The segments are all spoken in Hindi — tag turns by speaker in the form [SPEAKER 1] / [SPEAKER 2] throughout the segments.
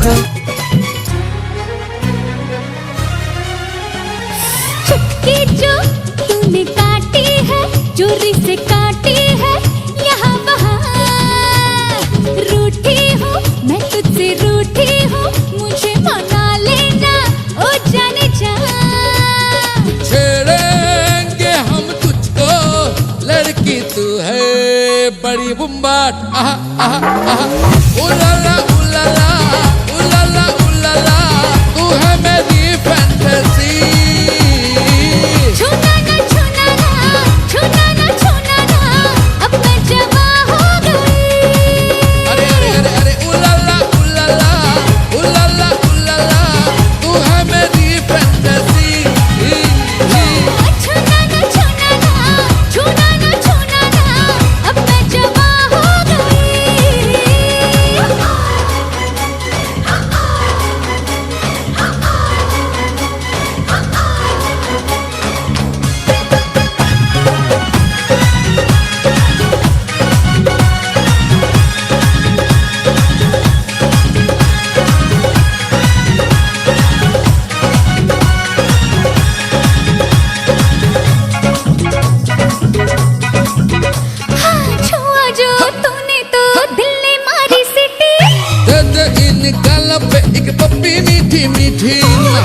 [SPEAKER 1] है।
[SPEAKER 2] चुटकी जो तूने काटी है, चोरी से काटी है यहाँ वहाँ। रूठी हूँ मैं तुझसे, रूठी हूँ मुझे मना लेना ओ जाने जा।
[SPEAKER 3] छेड़ेंगे हम तुझको, लड़की तू है बड़ी बुम्बाट। आहा आहा आहा, उलाला उलाला उलाला उलाला, तू है मेरी फैंटेसी।
[SPEAKER 2] छूना ना छूना ना, छूना ना छूना ना, अब मैं जवा हो गई।
[SPEAKER 3] अरे अरे अरे अरे, उलाला उलाला उलाला उलाला, तू है मेरी फैंटेसी।
[SPEAKER 2] छूना ना छूना ना, छूना ना छूना ना, अब मैं जवा हो गई। छुआ जो तूने तो दिल ने मारी सीटी।
[SPEAKER 3] दे दे इन गालों पे एक पप्पी मीठी मीठी।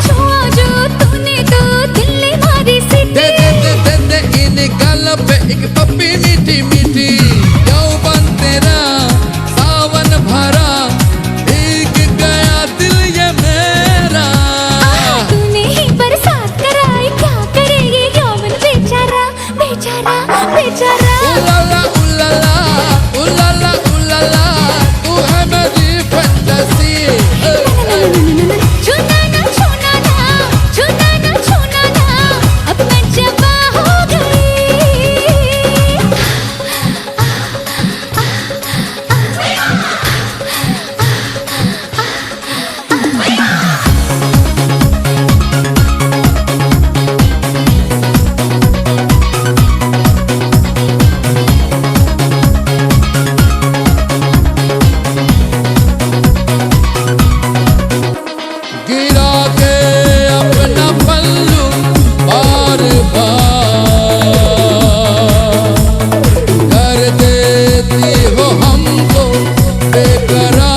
[SPEAKER 2] छुआ जो तूने तो दिल ने मारी सीटी।
[SPEAKER 3] दे दे दे दे दे इन गालों पे एक पप्पी मीठी मीठी। यौवन तेरा सावन भरा, भीग गया दिल ये मेरा।
[SPEAKER 2] तूने ही बरसात कराई, क्या करे ये यौवन बेचारा बेचारा बेचारा।
[SPEAKER 3] उलाला उलाला उलाला उलाला, तू है मेरी फैंटेसी।
[SPEAKER 2] छूना ना छूना ना, छूना ना छूना ना, अब मैं जवा हो गई।
[SPEAKER 3] गिरा के अपना पल्लू बार बार, कर देती हो हमको बेकरार।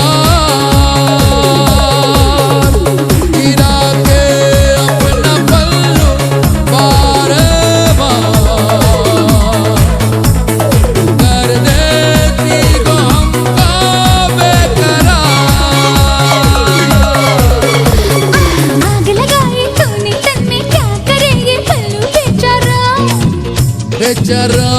[SPEAKER 3] गिरा के अपना पल्लू बार बार, कर देती हो हमको बेकरार।
[SPEAKER 2] आग लगाई तूने तन में, क्या करे ये पल्लू बेचारा।
[SPEAKER 3] बेचारा